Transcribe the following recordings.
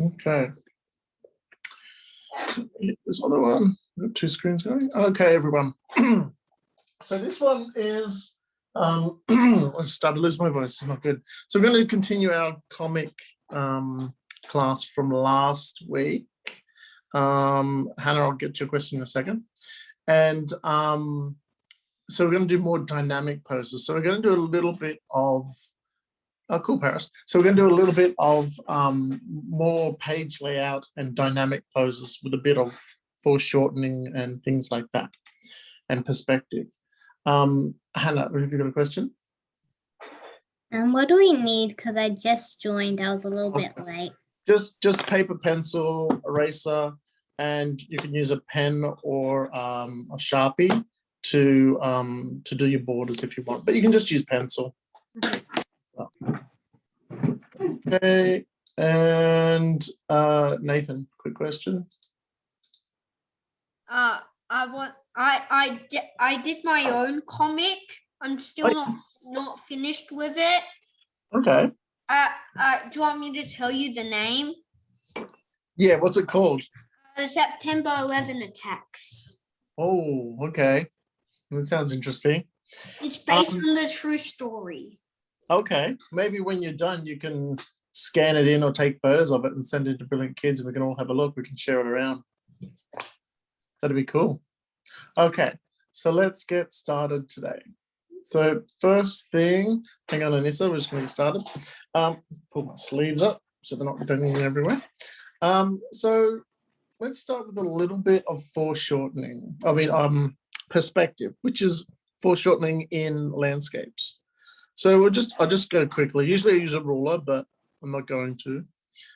Okay. This other one, two screens going. Okay, everyone. So this one is, I started to lose my voice, it's not good. So we're going to continue our comic class from last week. Hannah, I'll get to your question in a second. And so we're going to do more dynamic poses. So we're going to do a little bit of, oh, cool, Paris. So we're going to do a little bit of more page layout and dynamic poses with a bit of foreshortening and things like that, and perspective. Hannah, have you got a question? What do we need? Because I just joined. I was a little bit late. Just paper, pencil, eraser, and you can use a pen or a Sharpie to do your borders if you want, but you can just use pencil. Okay, and Nathan, quick question. I did my own comic. I'm still not finished with it. Okay. Do you want me to tell you the name? Yeah, what's it called? The September 11 attacks. Oh, okay. That sounds interesting. It's based on the true story. Okay, maybe when you're done, you can scan it in or take photos of it and send it to Brilliant Kids, and we can all have a look. We can share it around. That'd be cool. Okay, so let's get started today. So first thing, hang on, Anissa, we're just going to get started. Pull my sleeves up so they're not bending everywhere. So let's start with a little bit of foreshortening. Perspective, which is foreshortening in landscapes. So I'll just go quickly. Usually I use a ruler, but I'm not going to.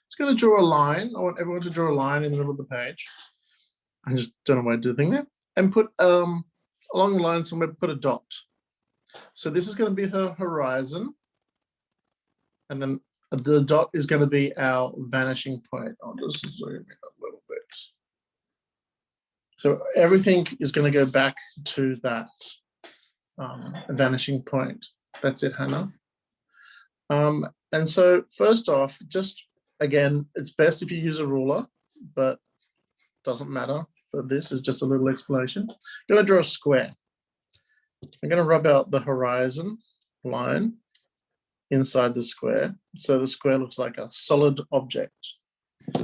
Just going to draw a line. I want everyone to draw a line in the middle of the page. I just don't know why I do the thing there. And put along the line somewhere, put a dot. So this is going to be the horizon. And then the dot is going to be our vanishing point. I'll just zoom in a little bit. So everything is going to go back to that vanishing point. That's it, Hannah. And so first off, just again, it's best if you use a ruler, but doesn't matter for this, is just a little explanation. I'm going to draw a square. I'm going to rub out the horizon line inside the square. So the square looks like a solid object.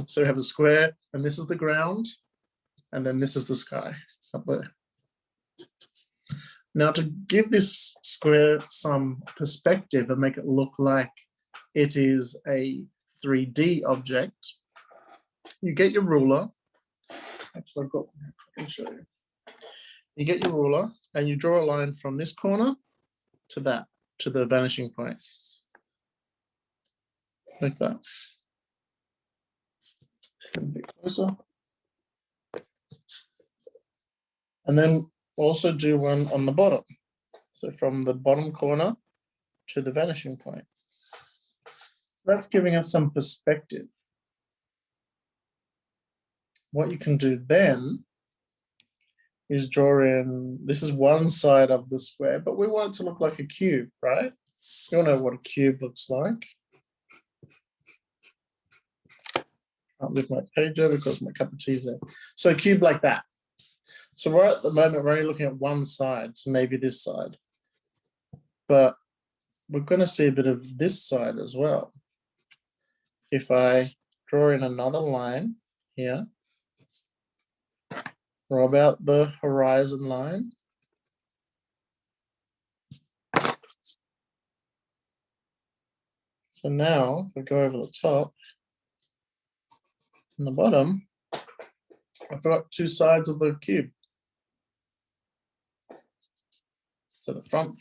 So we have a square, and this is the ground, and then this is the sky up there. Now, to give this square some perspective and make it look like it is a 3D object, you get your ruler. Actually, I can show you. You get your ruler and you draw a line from this corner to that, to the vanishing point. Like that. A bit closer. And then also do one on the bottom. So from the bottom corner to the vanishing point. That's giving us some perspective. What you can do then is draw in, this is one side of the square, but we want it to look like a cube, right? You all know what a cube looks like. I'll lift my page over because my cup of tea is there. So a cube like that. So right at the moment, we're only looking at one side, so maybe this side. But we're going to see a bit of this side as well. If I draw in another line here, rub out the horizon line. So now, if I go over the top and the bottom, I've got two sides of the cube. So the front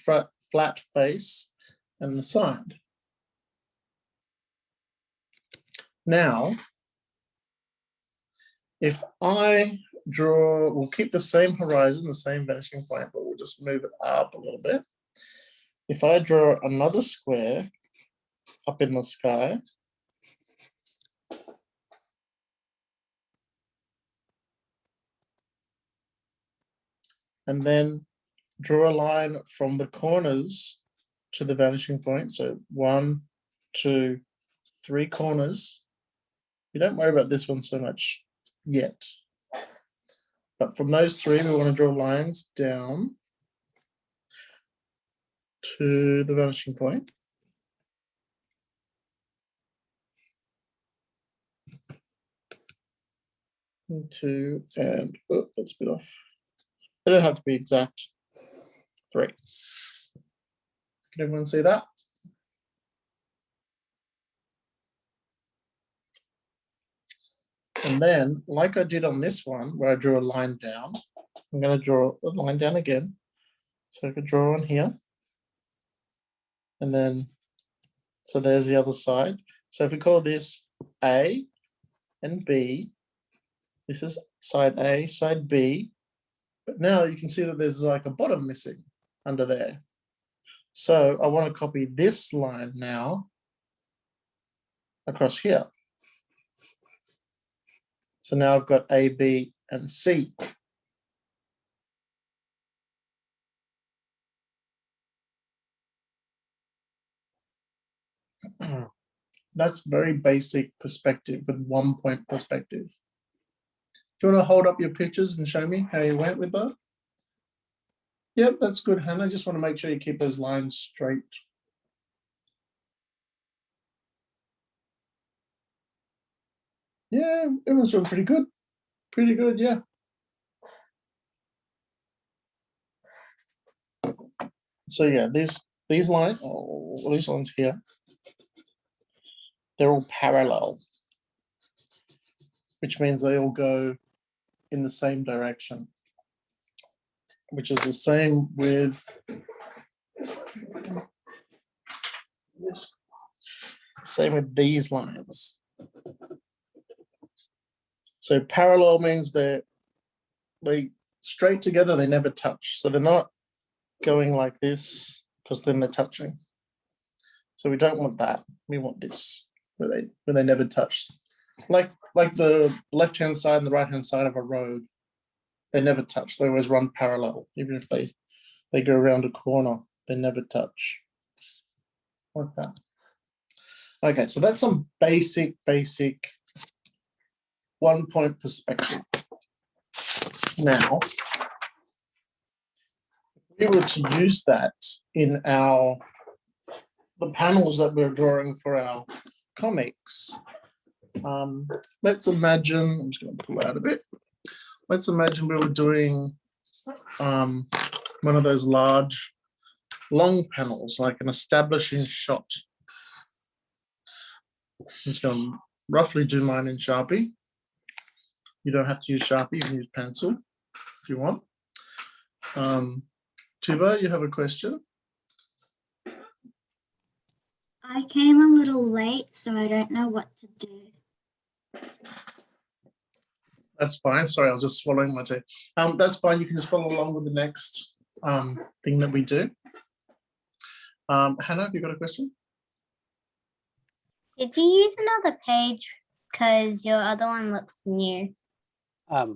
flat face and the side. Now, if I draw, we'll keep the same horizon, the same vanishing point, but we'll just move it up a little bit. If I draw another square up in the sky, and then draw a line from the corners to the vanishing point. So 1, 2, 3 corners. We don't worry about this one so much yet. But from those three, we want to draw lines down to the vanishing point. Two and oh, that's a bit off. They don't have to be exact. 3. Can everyone see that? And then, like I did on this one, where I drew a line down, I'm going to draw a line down again. So I could draw on here. And then, so there's the other side. So if we call this A and B, this is side A, side B. But now you can see that there's like a bottom missing under there. So I want to copy this line now across here. So now I've got A, B, and C. That's very basic perspective with 1 point perspective. Do you want to hold up your pictures and show me how you went with that? Yep, that's good, Hannah. Just want to make sure you keep those lines straight. Yeah, everyone's doing pretty good. Pretty good, yeah. So yeah, these lines, these lines here, they're all parallel, which means they all go in the same direction, which is the same with this. Same with these lines. So parallel means they straight together, they never touch. So they're not going like this because then they're touching. So we don't want that. We want this where they never touch. Like the left-hand side and the right-hand side of a road, they never touch. They always run parallel, even if they go around a corner, they never touch. Like that. Okay, so that's some basic 1 point perspective. Now, if we were to use that in the panels that we're drawing for our comics, let's imagine, I'm just going to pull out a bit. Let's imagine we were doing one of those large, long panels, like an establishing shot. I'm just going to roughly do mine in Sharpie. You don't have to use Sharpie, you can use pencil if you want. Tuba, you have a question? I came a little late, so I don't know what to do. That's fine. Sorry, I was just swallowing my tea. That's fine. You can just follow along with the next thing that we do. Hannah, have you got a question? Did you use another page? Because your other one looks new. I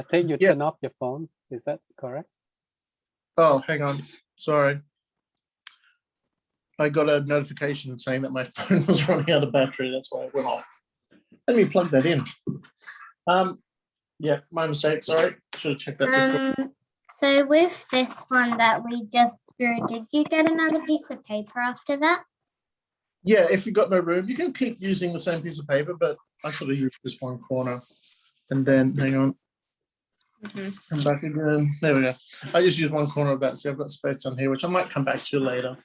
think you Yeah. turn off your phone. Is that correct? Oh, hang on. Sorry. I got a notification saying that my phone was running out of battery. That's why it went off. Let me plug that in. Yeah, my mistake. Sorry. Should have checked that before. So with this one that we just drew, did you get another piece of paper after that? Yeah, if you've got no room, you can keep using the same piece of paper, but I sort of use this one corner. And then, hang on, come back again. There we go. I just use one corner of that, so I've got space down here, which I might come back to later.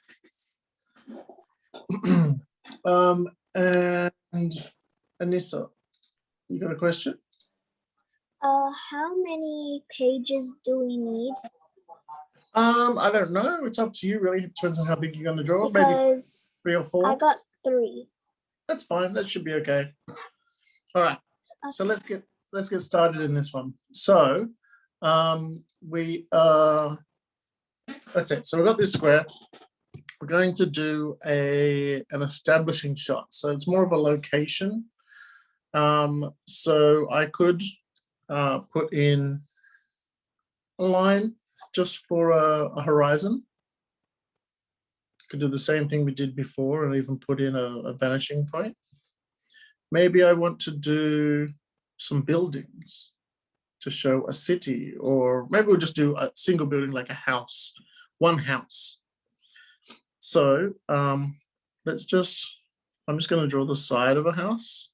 And Anissa, you got a question? How many pages do we need? I don't know. It's up to you, really. It depends on how big you're going to draw. Maybe Because 3 or 4. I got 3. That's fine. That should be okay. All right. So let's get started in this one. So that's it. So we've got this square. We're going to do an establishing shot. So it's more of a location. So I could put in a line just for a horizon. Could do the same thing we did before and even put in a vanishing point. maybe I want to do some buildings to show a city, or maybe we'll just do a single building like a house, one house. So let's just, I'm just going to draw the side of a house.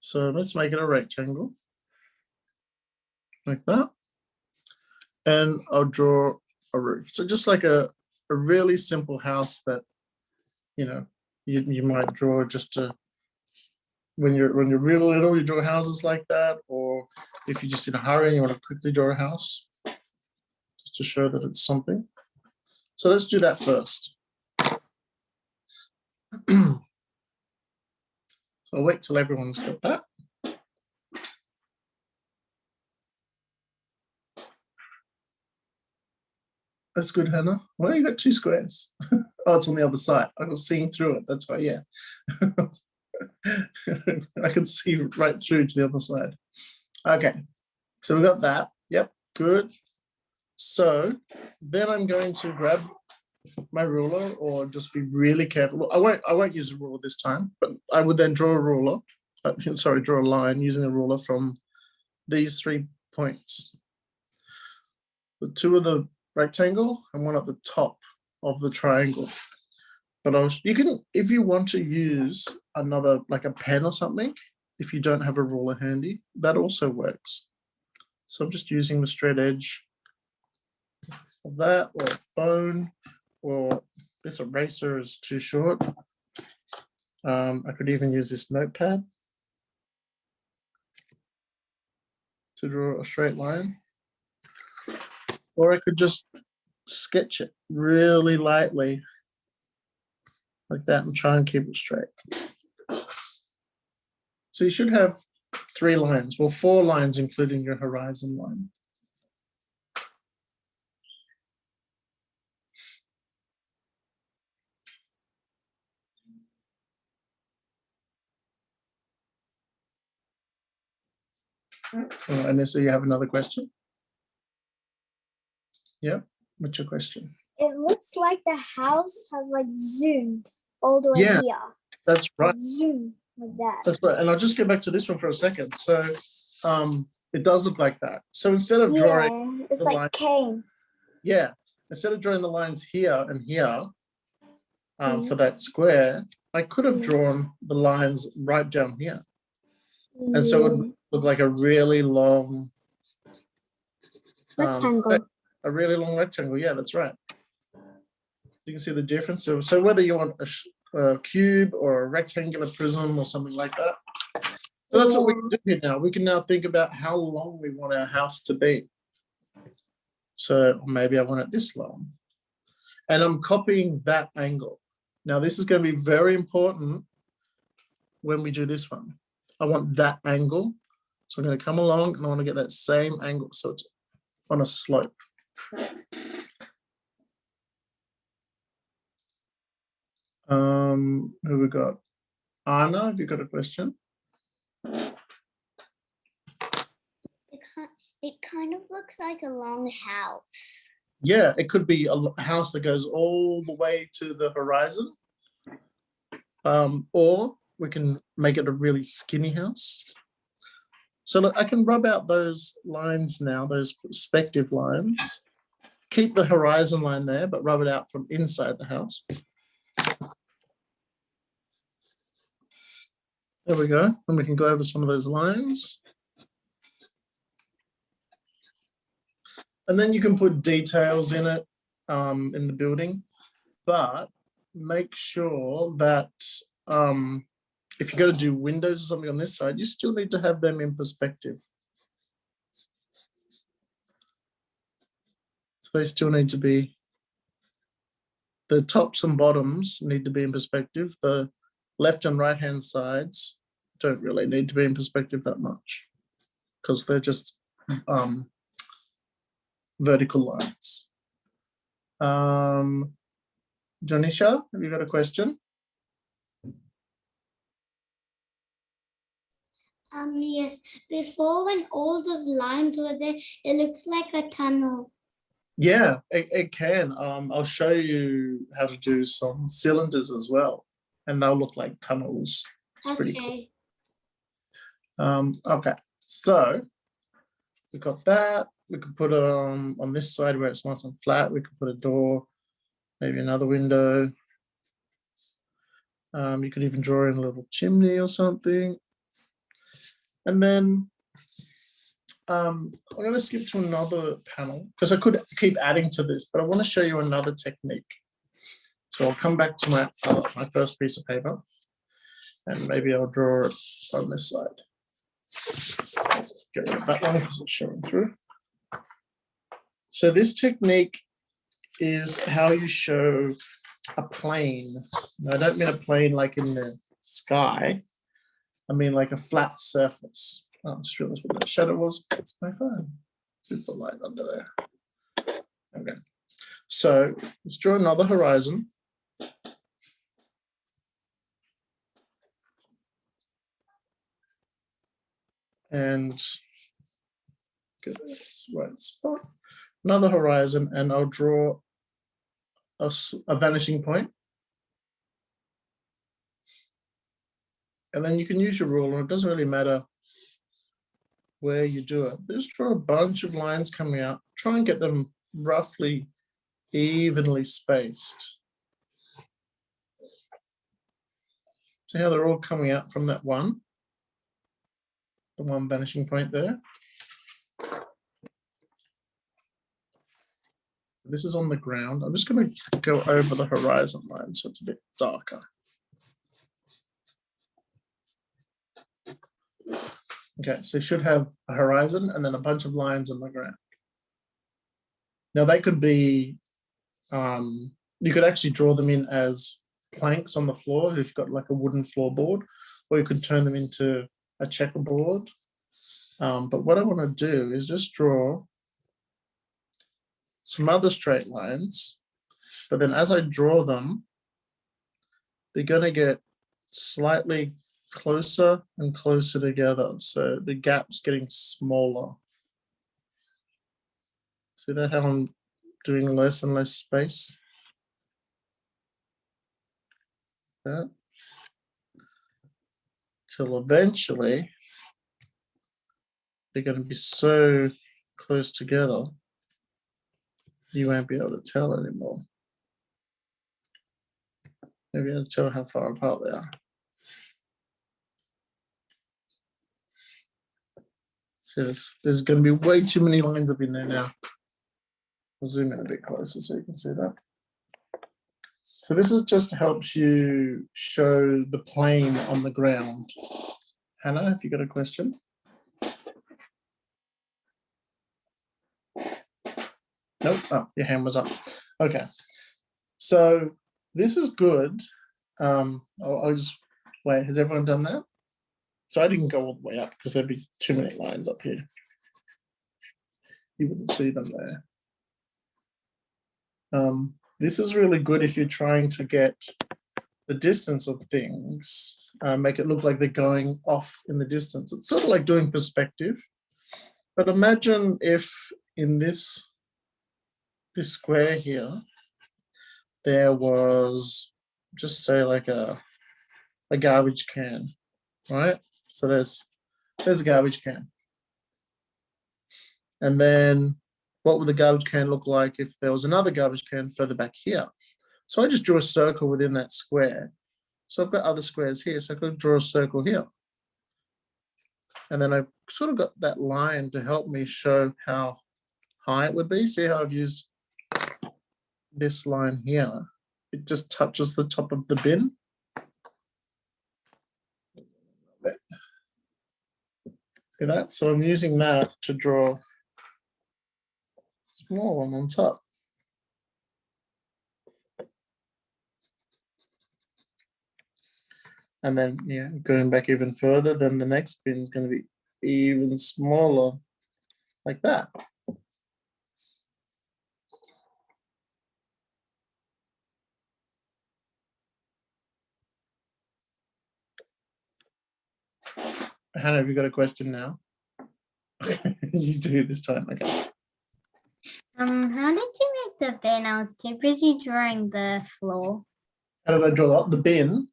So let's make it a rectangle like that. And I'll draw a roof. So just like a really simple house that, you know, you might draw just to, when you're real little, you draw houses like that, or if you're just in a hurry and you want to quickly draw a house, just to show that it's something. So let's do that first. So I'll wait till everyone's got that. That's good, Hannah. Well, you got 2 squares. Oh, it's on the other side. I was seeing through it. That's why, yeah. I can see right through to the other side. Okay, so we got that. Yep, good. So then I'm going to grab my ruler, or just be really careful. I won't use a ruler this time, but I would then draw a ruler. Draw a line using a ruler from these 3 points. The 2 of the rectangle and 1 at the top of the triangle. But you can, if you want to use another, like a pen or something, if you don't have a ruler handy, that also works. So I'm just using the straight edge of that, or a phone, or this eraser is too short. I could even use this notepad to draw a straight line. Or I could just sketch it really lightly like that and try and keep it straight. So you should have 3 lines, well, 4 lines, including your horizon line. And so you have another question? Yeah, what's your question? It looks like the house has like zoomed all the way Yeah, here. that's right. Zoom like that. That's right. And I'll just go back to this one for a second. So it does look like that. So instead of drawing, Yeah, it's the like line, cane. yeah, instead of drawing the lines here and here for that square, I could have drawn the lines right down here. And so it would look like a really long rectangle. A really long rectangle. Yeah, that's right. You can see the difference. So whether you want a cube or a rectangular prism or something like that. So that's what we can do here now. We can now think about how long we want our house to be. So maybe I want it this long. And I'm copying that angle. Now this is going to be very important when we do this one. I want that angle. So I'm going to come along and I want to get that same angle. So it's on a slope. Who we got? Anna, have you got a question? It kind of looks like a long house. Yeah, it could be a house that goes all the way to the horizon. Or we can make it a really skinny house. So look, I can rub out those lines now, those perspective lines. Keep the horizon line there, but rub it out from inside the house. There we go. And we can go over some of those lines. And then you can put details in it, in the building, but make sure that if you're going to do windows or something on this side, you still need to have them in perspective. So they still need to be, the tops and bottoms need to be in perspective. The left and right hand sides don't really need to be in perspective that much because they're just vertical lines. Janisha, have you got a question? Yes, before when all those lines were there, it looked like a tunnel. Yeah, it can. I'll show you how to do some cylinders as well, and they'll look like tunnels. It's pretty cool. Okay. Okay, so we've got that. We could put it on this side where it's nice and flat. We could put a door, maybe another window. You could even draw in a little chimney or something. And then I'm going to skip to another panel because I could keep adding to this, but I want to show you another technique. So I'll come back to my first piece of paper and maybe I'll draw it on this side. Get rid of that one because it's showing through. So this technique is how you show a plane. Now, I don't mean a plane like in the sky. I mean like a flat surface. Oh, I just realized what that shadow was. It's my phone. Put the light under there. Okay. So let's draw another horizon. And get this right spot. Another horizon, and I'll draw a vanishing point. And then you can use your ruler. It doesn't really matter where you do it. Just draw a bunch of lines coming out. Try and get them roughly evenly spaced. See how they're all coming out from that one? The one vanishing point there. This is on the ground. I'm just going to go over the horizon line so it's a bit darker. Okay, so you should have a horizon and then a bunch of lines on the ground. Now they could be, you could actually draw them in as planks on the floor if you've got like a wooden floorboard, or you could turn them into a checkerboard. But what I want to do is just draw some other straight lines, but then as I draw them, they're going to get slightly closer and closer together. So the gap's getting smaller. See that, how I'm doing less and less space? That. Till eventually they're going to be so close together you won't be able to tell anymore. Maybe able to tell how far apart they are. So there's going to be way too many lines up in there now. I'll zoom in a bit closer so you can see that. So this is just helps you show the plane on the ground. Hannah, have you got a question? Nope. Oh, your hand was up. Okay. So this is good. I'll just wait. Has everyone done that? So I didn't go all the way up because there'd be too many lines up here. You wouldn't see them there. This is really good if you're trying to get the distance of things, make it look like they're going off in the distance. It's sort of like doing perspective. But imagine if in this square here, there was just say like a garbage can, right? So there's a garbage can. And then what would the garbage can look like if there was another garbage can further back here? So I just drew a circle within that square. So I've got other squares here, so I could draw a circle here. And then I sort of got that line to help me show how high it would be. See how I've used this line here? It just touches the top of the bin. See that? So I'm using that to draw a small one on top. And then, yeah, going back even further, then the next bin is going to be even smaller, like that. Hannah, have you got a question now? You do this time, okay. How did you make the bin? I was too busy drawing the floor. How did I draw that? The bin?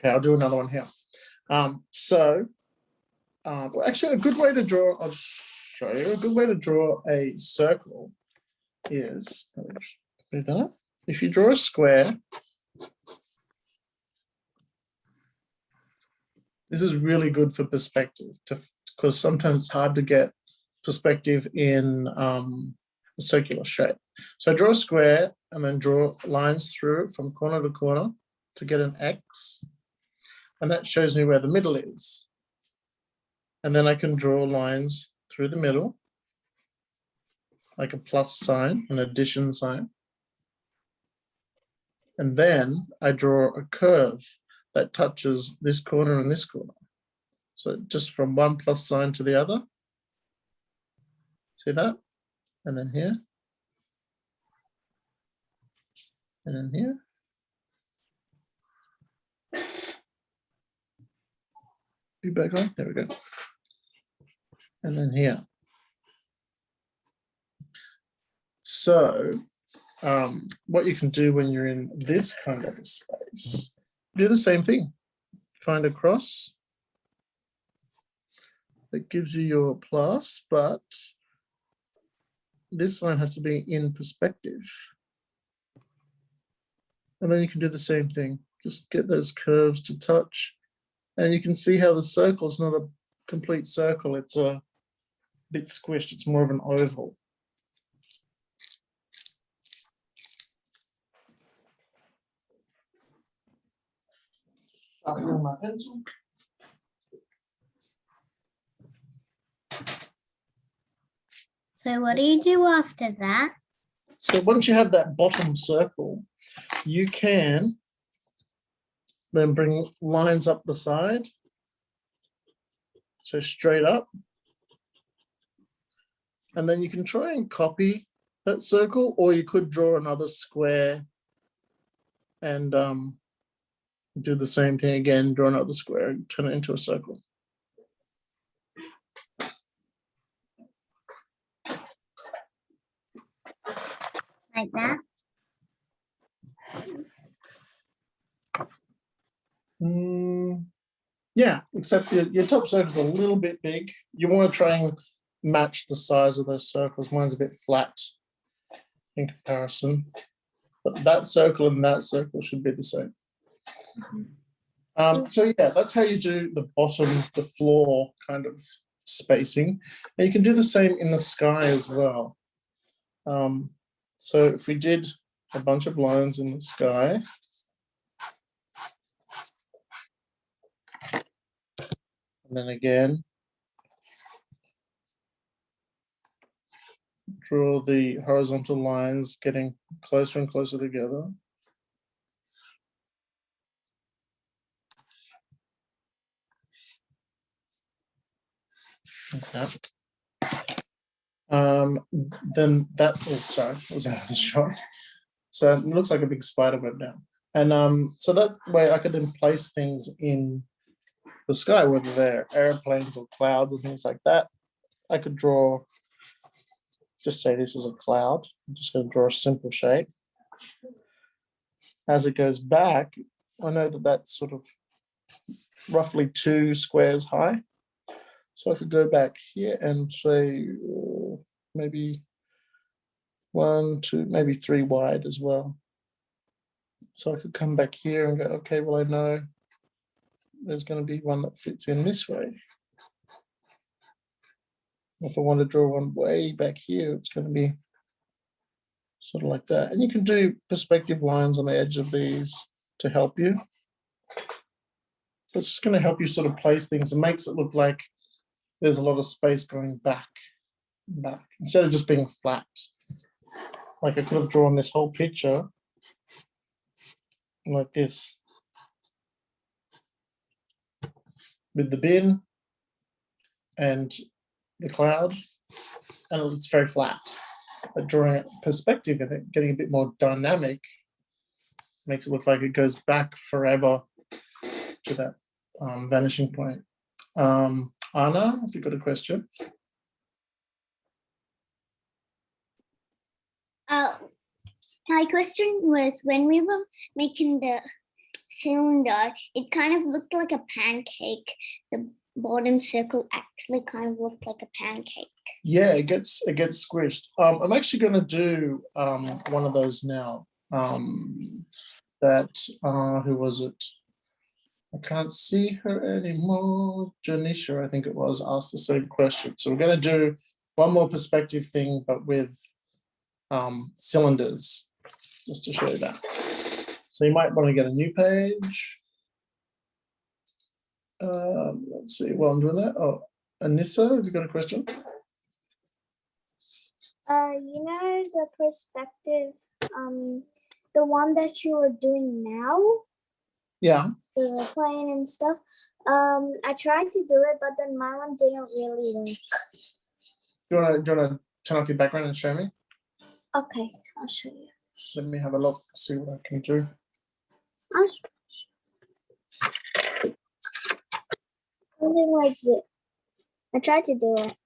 Okay, I'll do another one here. Well, actually, a good way to draw, I'll show you, a good way to draw a circle is, do that. If you draw a square, this is really good for perspective, because sometimes it's hard to get perspective in a circular shape. So I draw a square and then draw lines through it from corner to corner to get an X. And that shows me where the middle is. And then I can draw lines through the middle, like a plus sign, an addition sign. And then I draw a curve that touches this corner and this corner. So just from one plus sign to the other. See that? And then here. And then here. Be back on. There we go. And then here. So what you can do when you're in this kind of a space, do the same thing. Find a cross that gives you your plus, but this line has to be in perspective. And then you can do the same thing. Just get those curves to touch. And you can see how the circle is not a complete circle. It's a bit squished. It's more of an oval. Sharpen my pencil. So what do you do after that? So once you have that bottom circle, you can then bring lines up the side. So straight up. And then you can try and copy that circle, or you could draw another square and do the same thing again, draw another square and turn it into a circle. Like that? Yeah, except your top circle is a little bit big. You want to try and match the size of those circles. Mine's a bit flat in comparison, but that circle and that circle should be the same. So yeah, that's how you do the bottom, the floor kind of spacing. And you can do the same in the sky as well. So if we did a bunch of lines in the sky, and then again, draw the horizontal lines getting closer and closer together. Okay. Then that, oh, sorry, it was out of the shot. So it looks like a big spider web now. And so that way I could then place things in the sky, whether they're airplanes or clouds and things like that. I could draw, just say this is a cloud. I'm just going to draw a simple shape. As it goes back, I know that that's sort of roughly 2 squares high. So I could go back here and say maybe 1, 2, maybe 3 wide as well. So I could come back here and go, okay, well, I know there's going to be one that fits in this way. If I want to draw one way back here, it's going to be sort of like that. And you can do perspective lines on the edge of these to help you. It's just going to help you sort of place things and makes it look like there's a lot of space going back, instead of just being flat. Like I could have drawn this whole picture like this, with the bin and the cloud, and it's very flat. But drawing a perspective in it, getting a bit more dynamic, makes it look like it goes back forever to that vanishing point. Anna, have you got a question? My question was, when we were making the cylinder, it kind of looked like a pancake. The bottom circle actually kind of looked like a pancake. Yeah, it gets squished. I'm actually going to do one of those now. That who was it? I can't see her anymore. Janisha, I think it was, asked the same question. So we're going to do one more perspective thing, but with cylinders, just to show you that. So you might want to get a new page. Let's see. While I'm doing that, oh, Anissa, have you got a question? You know the perspective, the one that you are doing now, Yeah. the plane and stuff. I tried to do it, but then my one didn't really work. Do you want to turn off your background and show me? Okay, I'll show you. Let me have a look, see what I can do. Something like this. I tried to do it.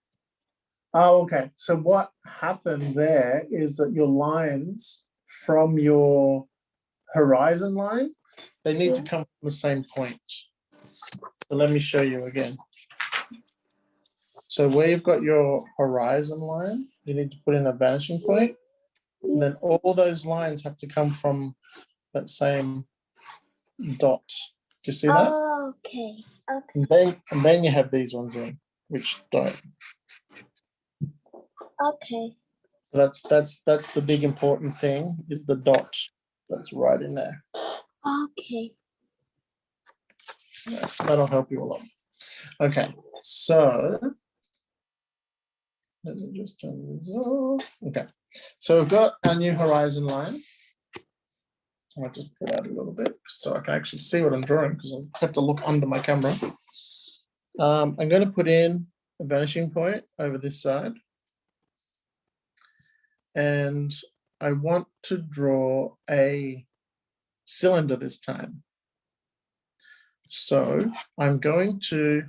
Oh, okay. So what happened there is that your lines from your horizon line, they need to come from the same point. So let me show you again. So where you've got your horizon line, you need to put in a vanishing point. And then all those lines have to come from that same dot. Do you see that? Okay. Okay. And then you have these ones in, which don't. Okay. That's the big important thing, is the dot that's right in there. Okay. Yeah, that'll help you a lot. Okay, so let me just turn this off. Okay, so we've got our new horizon line. I'll just put out a little bit so I can actually see what I'm drawing, because I have to look under my camera. I'm going to put in a vanishing point over this side. And I want to draw a cylinder this time. So I'm going to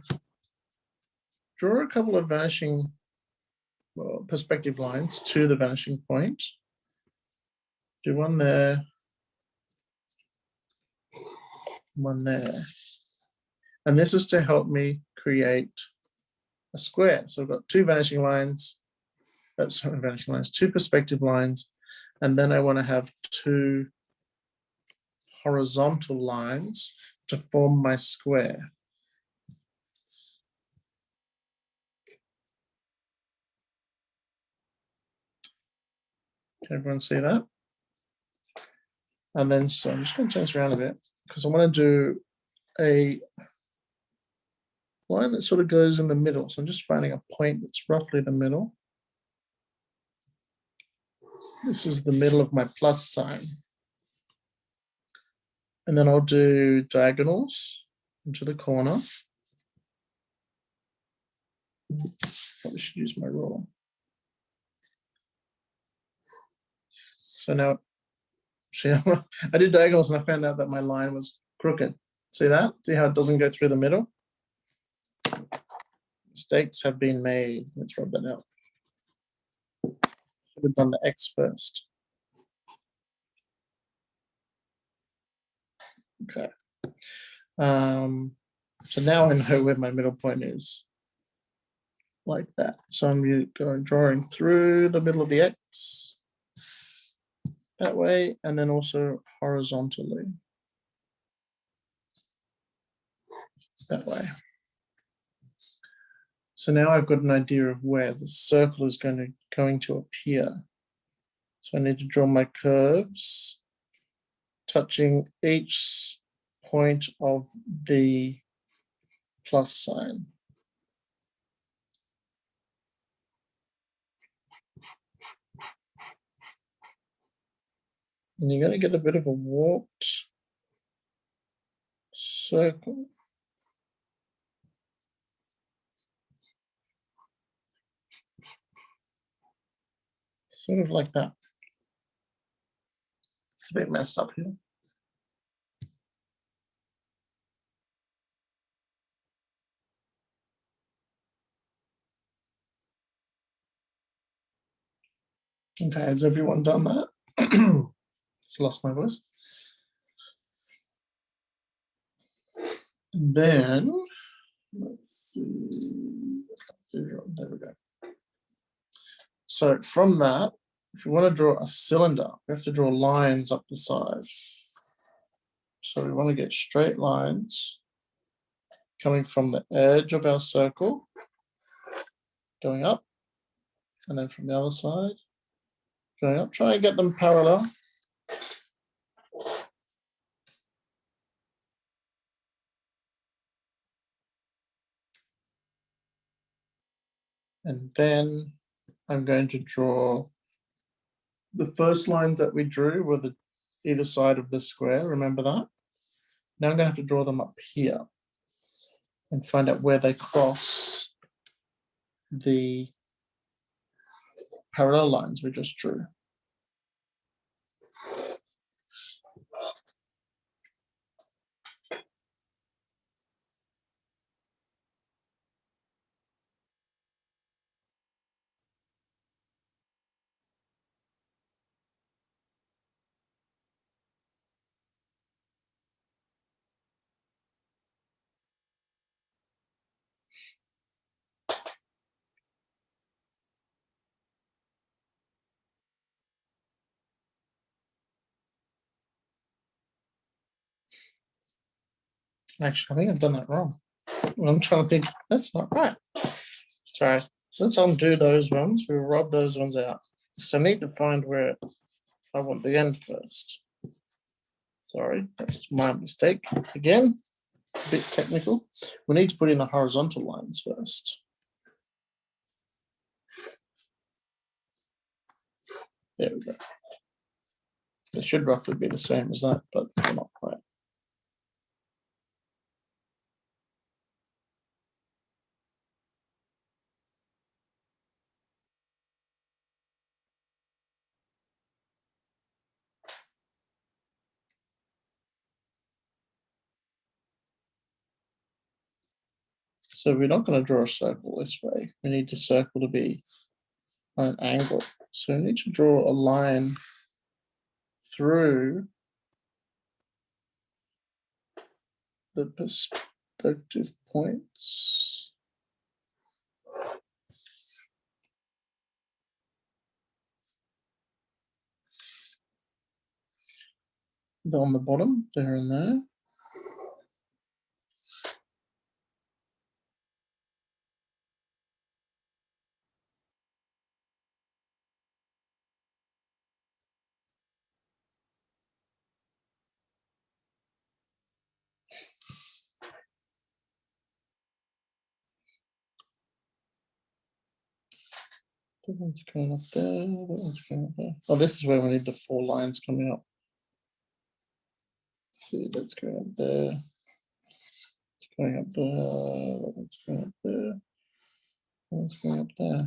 draw a couple of vanishing perspective lines to the vanishing point. Do one there, one there. And this is to help me create a square. So I've got two vanishing lines, two perspective lines, and then I want to have two horizontal lines to form my square. Can everyone see that? And then, so I'm just going to change around a bit, because I want to do a line that sort of goes in the middle. So I'm just finding a point that's roughly the middle. This is the middle of my plus sign. And then I'll do diagonals into the corner. Probably should use my ruler. So now, see, I did diagonals and I found out that my line was crooked. See that? See how it doesn't go through the middle? Mistakes have been made. Let's rub that out. Should have done the X first. Okay. So now I know where my middle point is, like that. So I'm going drawing through the middle of the X that way, and then also horizontally that way. So now I've got an idea of where the circle is going to appear. So I need to draw my curves touching each point of the plus sign. And you're going to get a bit of a warped circle. Sort of like that. It's a bit messed up here. Okay, has everyone done that? Just lost my voice. then let's see. There we go. So from that, if you want to draw a cylinder, we have to draw lines up the side. So we want to get straight lines coming from the edge of our circle, going up, and then from the other side, going up. Try and get them parallel. And then I'm going to draw the first lines that we drew were the either side of the square. Remember that? Now I'm going to have to draw them up here and find out where they cross the parallel lines we just drew. Actually, I think I've done that wrong. I'm trying to think, that's not right. Sorry, let's undo those ones. We'll rub those ones out. So I need to find where I want the end first. Sorry, that's my mistake. Again, a bit technical. We need to put in the horizontal lines first. There we go. They should roughly be the same as that, but they're not quite. So we're not going to draw a circle this way. We need the circle to be on an angle. So we need to draw a line through the perspective points. On the bottom, there and there. That one's going up there, that one's going up there. Oh, this is where we need the 4 lines coming up. Let's see, that's going up there. It's going up there, that one's going up there. That one's going up there.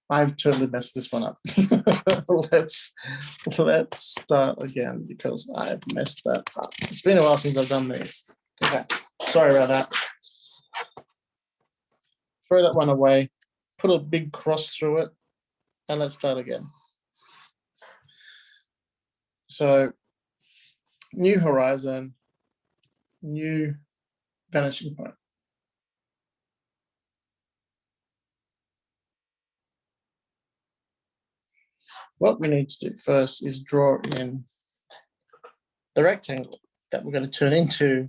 I've totally messed this one up. let's start again because I've messed that up. It's been a while since I've done these. Okay, sorry about that. Throw that one away, put a big cross through it, and let's start again. So, new horizon, new vanishing point. What we need to do first is draw in the rectangle that we're going to turn into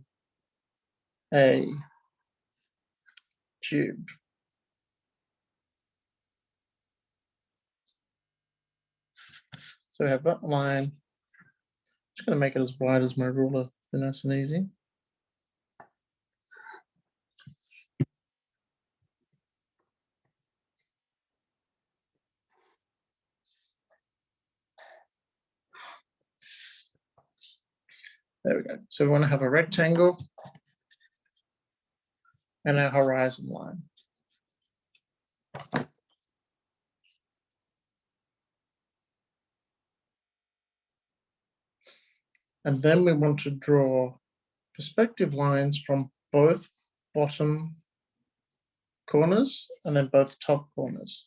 a tube. So we have that line. Just going to make it as wide as my ruler, nice and easy. There we go. So we want to have a rectangle and a horizon line. And then we want to draw perspective lines from both bottom corners and then both top corners.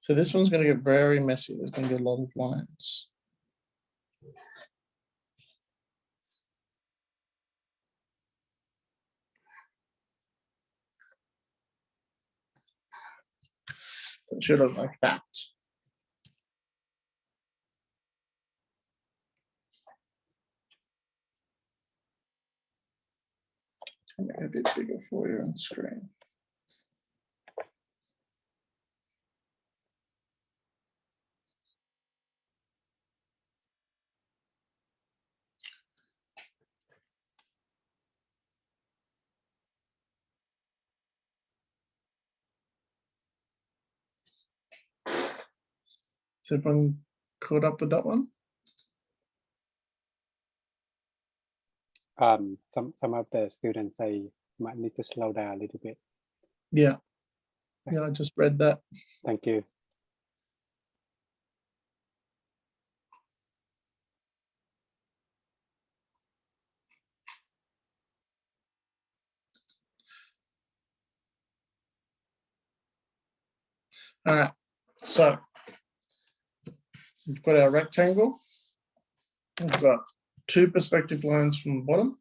So this one's going to get very messy. There's going to be a lot of lines. It should look like that. I'll make it a bit bigger for you on screen. Is everyone caught up with that one? Some of the students say might need to slow down a little bit. Yeah. Yeah, I just read that. Thank you. All right. So we've got our rectangle. We've got 2 perspective lines from the bottom,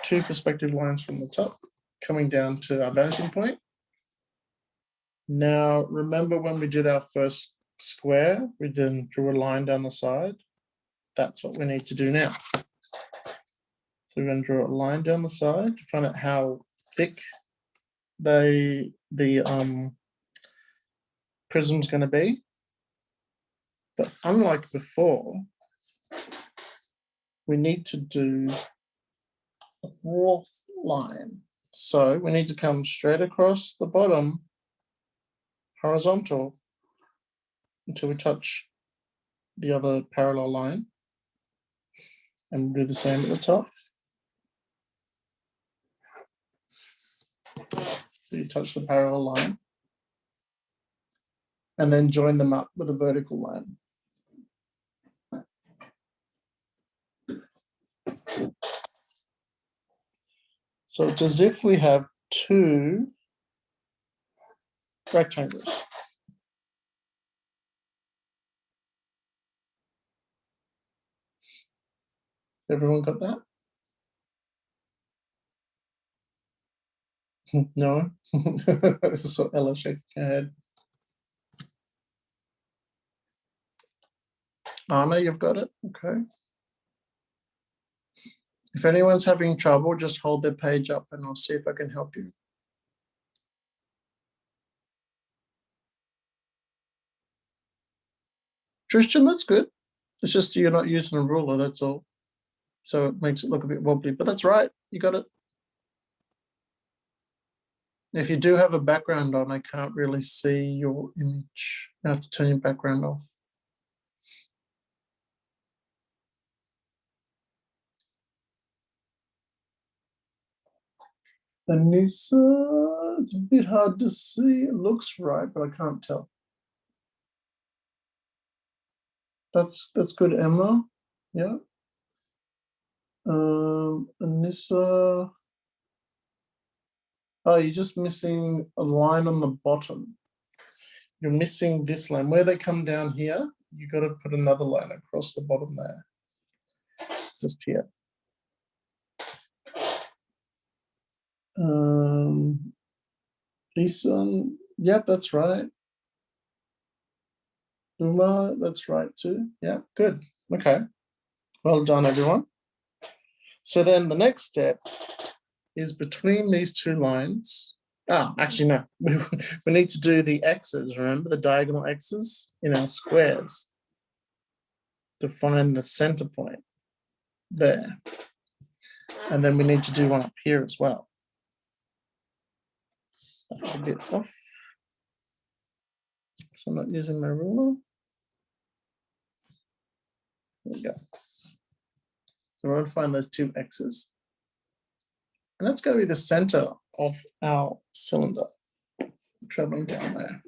2 perspective lines from the top, coming down to our vanishing point. Now, remember when we did our first square, we then drew a line down the side. That's what we need to do now. So we're going to draw a line down the side to find out how thick the prism's going to be. But unlike before, we need to do a 4th line. So we need to come straight across the bottom, horizontal, until we touch the other parallel line. And do the same at the top. So you touch the parallel line. And then join them up with a vertical line. So it's as if we have 2 rectangles. Everyone got that? No? This is what Ella shaking her head. Anna, you've got it? Okay. If anyone's having trouble, just hold their page up and I'll see if I can help you. Tristan, that's good. It's just you're not using a ruler, that's all. So it makes it look a bit wobbly, but that's right. You got it. If you do have a background on, I can't really see your image. You have to turn your background off. Anissa, it's a bit hard to see. It looks right, but I can't tell. That's good, Emma. Yeah. Anissa. Oh, you're just missing a line on the bottom. You're missing this line. Where they come down here, you got to put another line across the bottom there. Just here. Ethan, yep, that's right. Uma, that's right too. Yeah, good. Okay. Well done, everyone. So then the next step is between these 2 lines. Actually, no. We need to do the X's, remember the diagonal X's in our squares to find the center point there. And then we need to do one up here as well. That was a bit off. So I'm not using my ruler. There we go. So we're going to find those 2 X's. And that's going to be the center of our cylinder, traveling down there.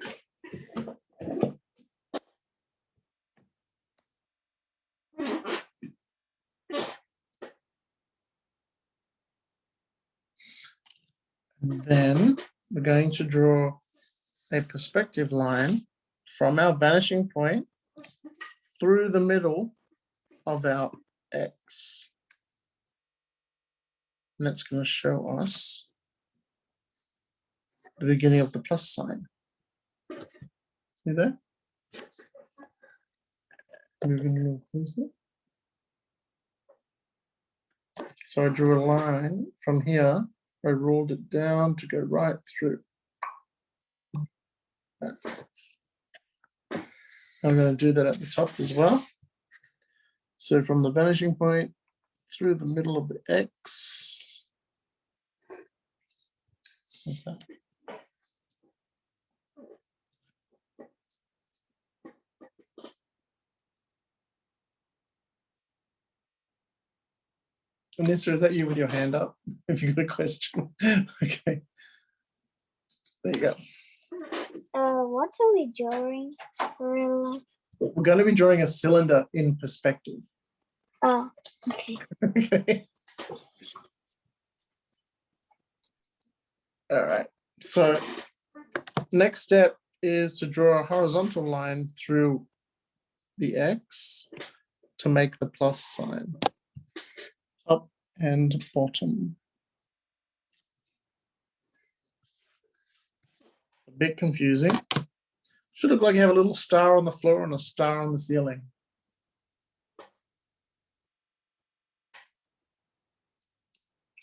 And then we're going to draw a perspective line from our vanishing point through the middle of our X. And that's going to show us the beginning of the plus sign. See there? Moving a little closer. So I drew a line from here. I rolled it down to go right through. I'm going to do that at the top as well. So from the vanishing point through the middle of the X. Like that. Anissa, is that you with your hand up? If you got a question. Okay. There you go. What are we drawing? Real life? We're going to be drawing a cylinder in perspective. Oh, okay. Okay. All right. So next step is to draw a horizontal line through the X to make the plus sign. Top and bottom. A bit confusing. Should look like you have a little star on the floor and a star on the ceiling.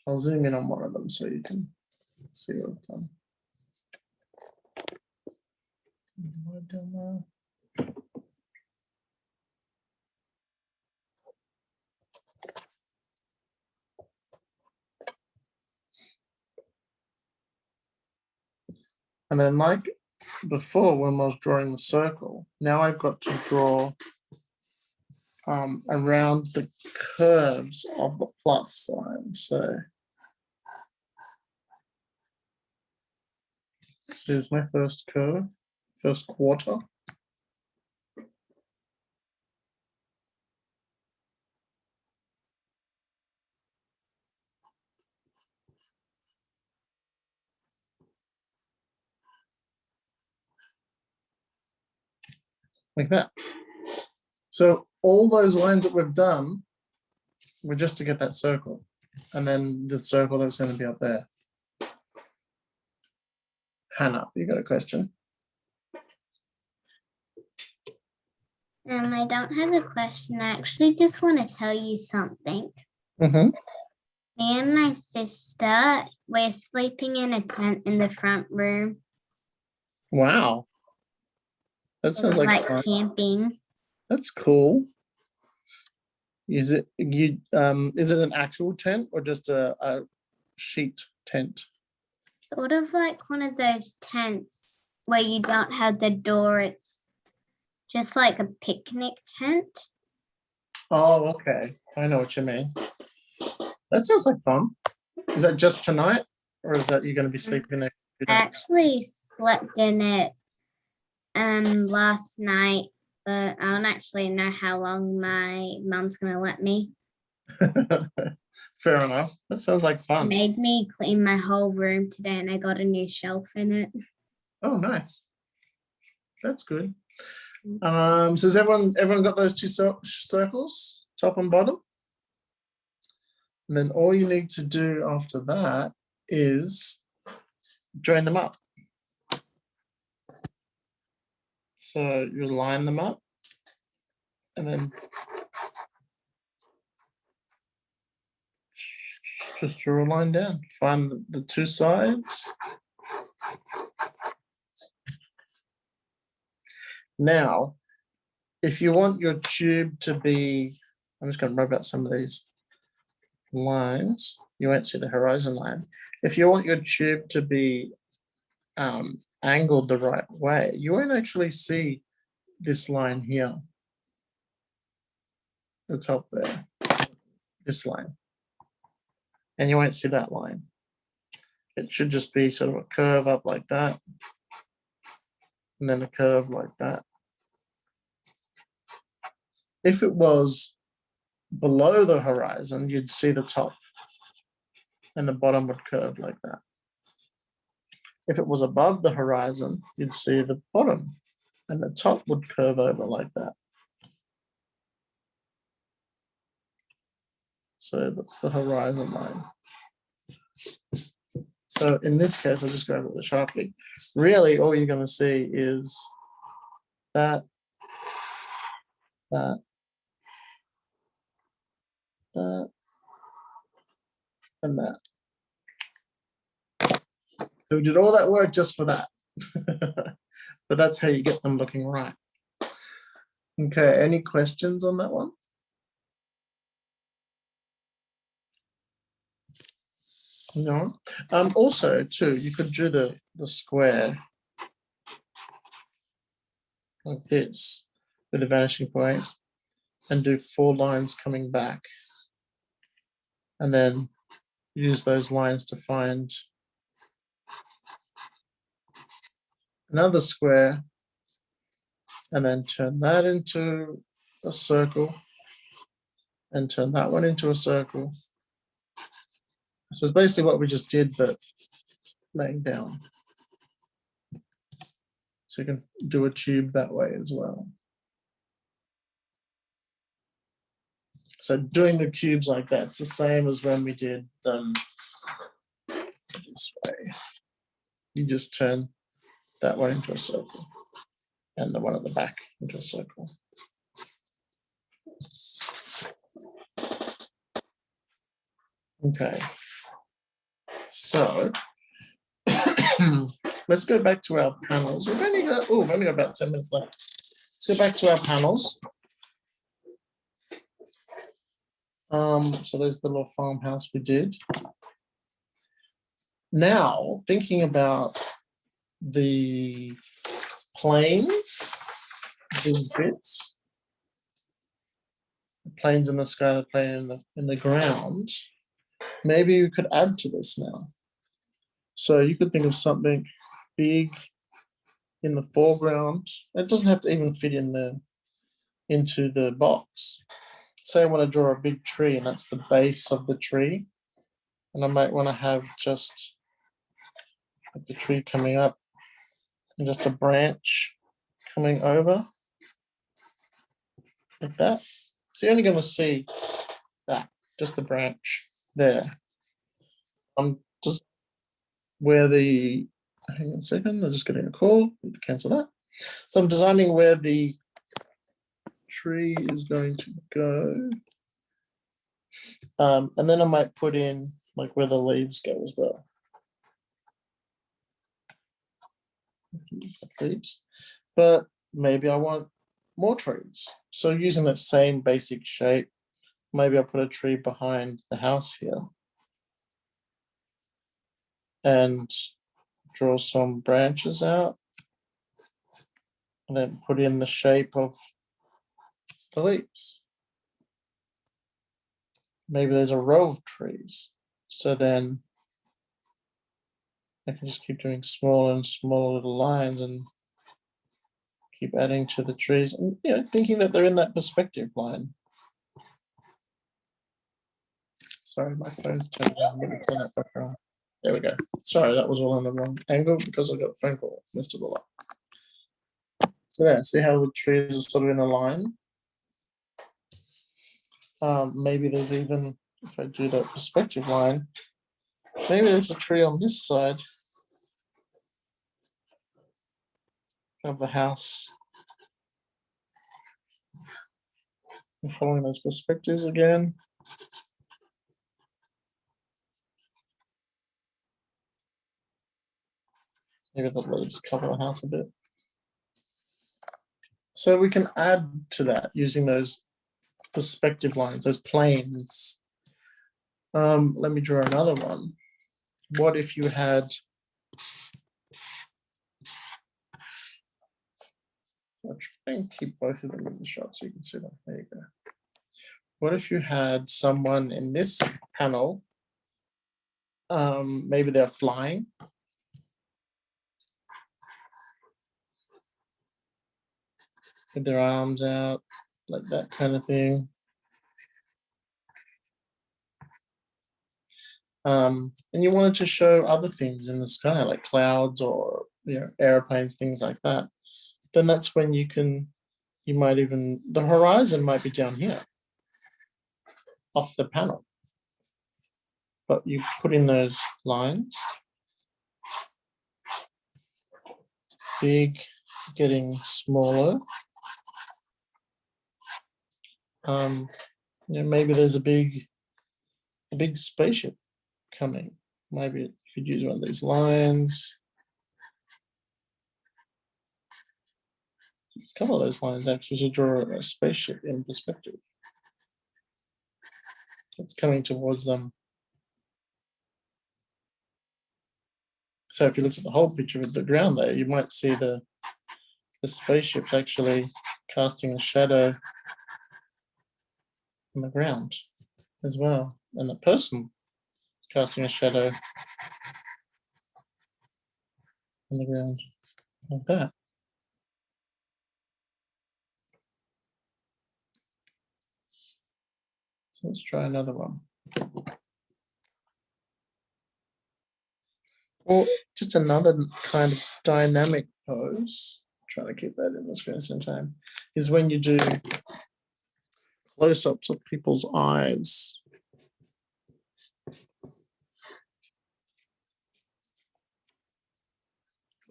I'll zoom in on one of them so you can see what I've done. What I've done there. And then like before when I was drawing the circle, now I've got to draw around the curves of the plus sign. So here's my first curve, first quarter. Like that. So all those lines that we've done were just to get that circle. And then the circle that's going to be up there. Hannah, you got a question? I don't have a question. I actually just want to tell you something. Mm-hmm. Me and my sister, we're sleeping in a tent in the front room. Wow. That sounds like fun. Camping. That's cool. Is it an actual tent or just a sheet tent? Sort of like one of those tents where you don't have the door. It's just like a picnic tent. Oh, okay. I know what you mean. That sounds like fun. Is that just tonight, or is that you're going to be sleeping there? I actually slept in it last night, but I don't actually know how long my mom's gonna let me. Fair enough. That sounds like fun. Made me clean my whole room today, and I got a new shelf in it. Oh, nice. That's good. So has everyone got those two circles, top and bottom? And then all you need to do after that is join them up. So you line them up and then just draw a line down. Find the two sides. Now, if you want your tube to be, I'm just going to rub out some of these lines. You won't see the horizon line. If you want your tube to be angled the right way, you won't actually see this line here, the top there, this line, and you won't see that line. It should just be sort of a curve up like that, and then a curve like that. If it was below the horizon, you'd see the top, and the bottom would curve like that. If it was above the horizon, you'd see the bottom and the top would curve over like that. So that's the horizon line. So in this case, I'll just go over the Sharpie. Really, all you're going to see is that, that, that, and that. So we did all that work just for that. But that's how you get them looking right. Okay, any questions on that one? No. Also, too, you could do the square like this with the vanishing point and do 4 lines coming back. And then use those lines to find another square and then turn that into a circle and turn that one into a circle. So it's basically what we just did, but laying down. So you can do a tube that way as well. So doing the cubes like that, it's the same as when we did them this way. You just turn that one into a circle and the one at the back into a circle. Okay. So let's go back to our panels. We've only got about 10 minutes left. Let's go back to our panels. So there's the little farmhouse we did. Now, thinking about the planes, these bits, the planes in the sky, the plane in the ground, maybe you could add to this now. So you could think of something big in the foreground. It doesn't have to even fit into the box. Say I want to draw a big tree and that's the base of the tree. And I might want to have just like the tree coming up and just a branch coming over like that. So you're only going to see that, just the branch there. I'm just where the, hang on a second, I'm just getting a call, need to cancel that. So I'm designing where the tree is going to go. And then I might put in like where the leaves go as well. Leaves. But maybe I want more trees. So using that same basic shape, maybe I'll put a tree behind the house here and draw some branches out and then put in the shape of the leaves. Maybe there's a row of trees. So then I can just keep doing smaller and smaller little lines and keep adding to the trees and thinking that they're in that perspective line. Sorry, my phone's turned down. Let me turn that back on. There we go. Sorry, that was all on the wrong angle because I got a phone call. Missed it all up. So there, see how the trees are sort of in a line? Maybe there's even, if I do that perspective line, maybe there's a tree on this side of the house. I'm following those perspectives again. Maybe the leaves cover the house a bit. So we can add to that using those perspective lines, those planes. Let me draw another one. What if you had, I'll try and keep both of them in the shot so you can see them. There you go. What if you had someone in this panel, maybe they're flying. With their arms out, like that kind of thing. and you wanted to show other things in the sky, like clouds or airplanes, things like that, then that's when you might even, the horizon might be down here off the panel. But you put in those lines, big getting smaller. Maybe there's a big spaceship coming. Maybe you could use one of these lines. It's a couple of those lines actually to draw a spaceship in perspective. It's coming towards them. So if you look at the whole picture of the ground there, you might see the spaceship actually casting a shadow on the ground as well. And the person casting a shadow on the ground like that. So let's try another one. Or just another kind of dynamic pose, trying to keep that in the screen some time, is when you do close-ups of people's eyes.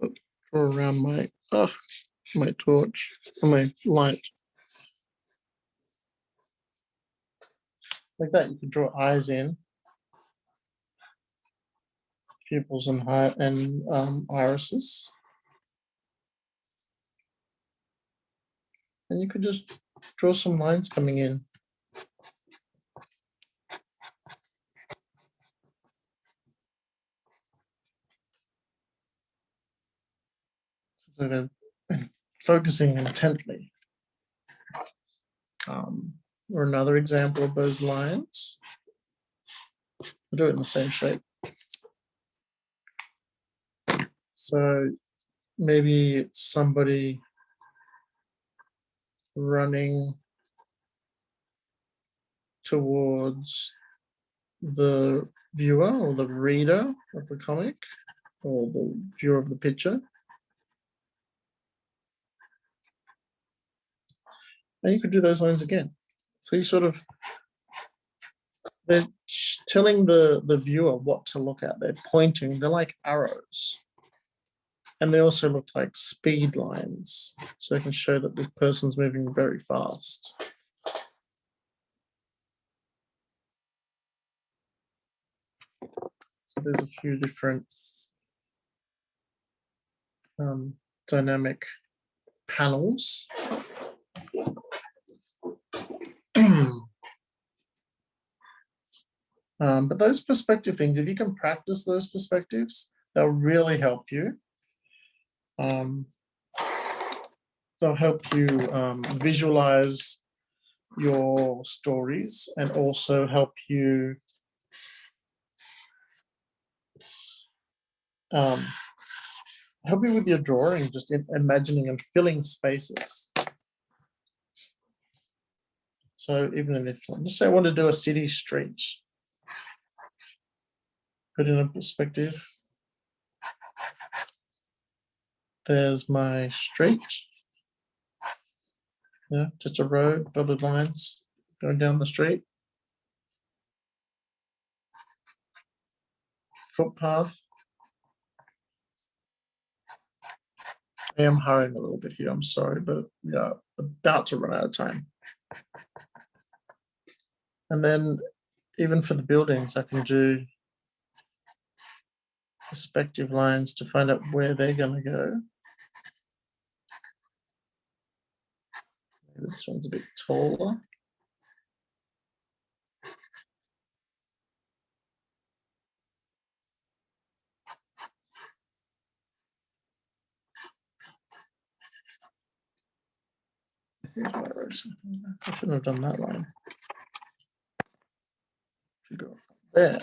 Draw around my torch, my light. Like that, you can draw eyes in, pupils and irises. And you could just draw some lines coming in. So they're focusing intently. Or another example of those lines. I'll do it in the same shape. So maybe it's somebody running towards the viewer or the reader of the comic or the viewer of the picture. And you could do those lines again. So you sort of, they're telling the viewer what to look at. They're pointing, they're like arrows. And they also look like speed lines. So they can show that this person's moving very fast. So there's a few different dynamic panels. But those perspective things, if you can practice those perspectives, they'll really help you. They'll help you visualize your stories and also help you with your drawing, just imagining and filling spaces. So even if, let's say I want to do a city street, put in a perspective. There's my street. Yeah, just a road, dotted lines going down the street. Footpath. I am hurrying a little bit here, I'm sorry, but yeah, about to run out of time. And then even for the buildings, I can do perspective lines to find out where they're going to go. Maybe this one's a bit taller. Here's my rows. I shouldn't have done that line. Should go there.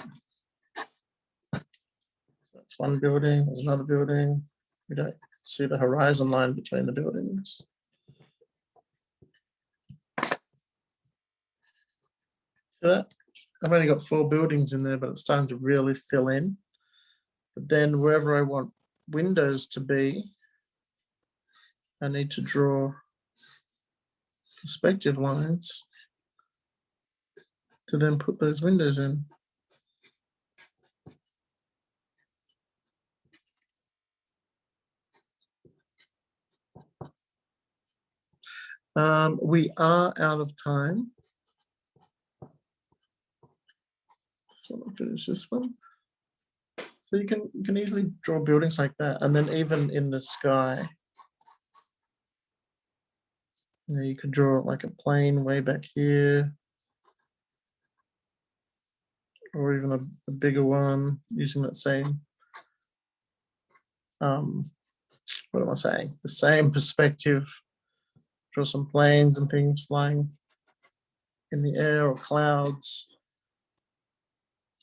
That's one building, there's another building. We don't see the horizon line between the buildings. See that? I've only got 4 buildings in there, but it's starting to really fill in. But then wherever I want windows to be, I need to draw perspective lines to then put those windows in. We are out of time. So I'll finish this one. So you can easily draw buildings like that, and then even in the sky, you could draw like a plane way back here, or even a bigger one using that same. What am I saying? The same perspective. Draw some planes and things flying in the air or clouds,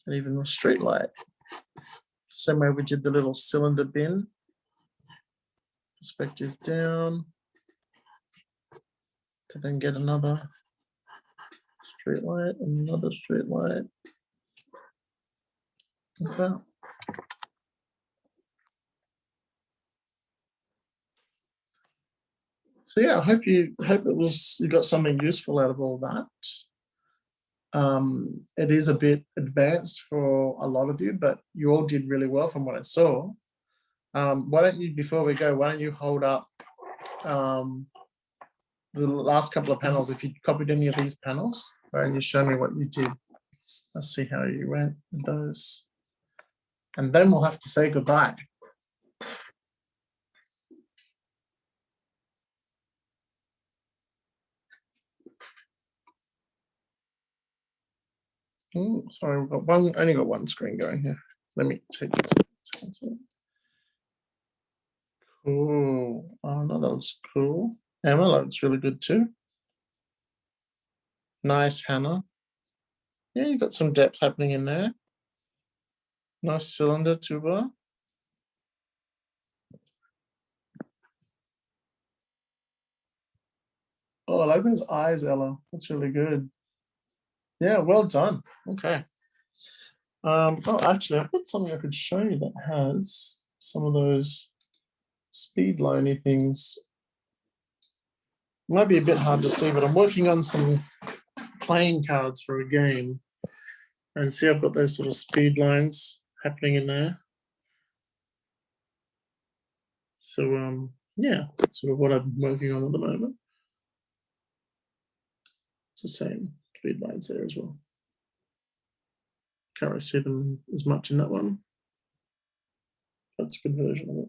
and even a street light. Same way we did the little cylinder bin. Perspective down to then get another street light and another street light. Like that. So yeah, I hope you got something useful out of all that. It is a bit advanced for a lot of you, but you all did really well from what I saw. Why don't you, before we go, why don't you hold up the last couple of panels? If you copied any of these panels, why don't you show me what you did? Let's see how you went with those. And then we'll have to say goodbye. Sorry, we've got only got one screen going here. Let me take this. Cool. Oh no, that looks cool. Emma, that looks really good too. Nice, Hannah. Yeah, you got some depth happening in there. Nice cylinder tuba. Oh, I like those eyes, Ella. That's really good. Yeah, well done. Okay. Oh, actually, I've got something I could show you that has some of those speed liney things. Might be a bit hard to see, but I'm working on some playing cards for a game. And see, I've got those sort of speed lines happening in there. So yeah, that's sort of what I'm working on at the moment. It's the same speed lines there as well. Can't really see them as much in that one. That's a good version of it.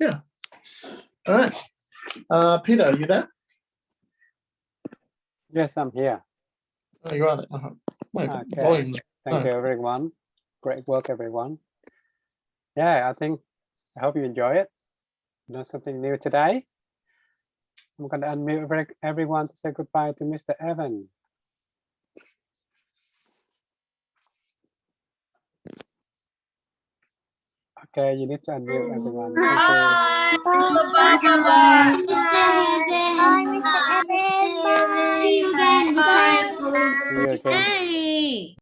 Yeah. All right. Peter, are you there? Yes, I'm here. Oh, you are there. My Okay. volume's Thank you, everyone. Great work, everyone. Yeah, I hope you enjoy it. Learn something new today. I'm going to unmute everyone to say goodbye to Mr. Evan. Okay, you need to unmute everyone. Thank you. Bye. Bye. Bye, Mr. Evan. Bye. See you again. Bye. Bye. See you again. Hey.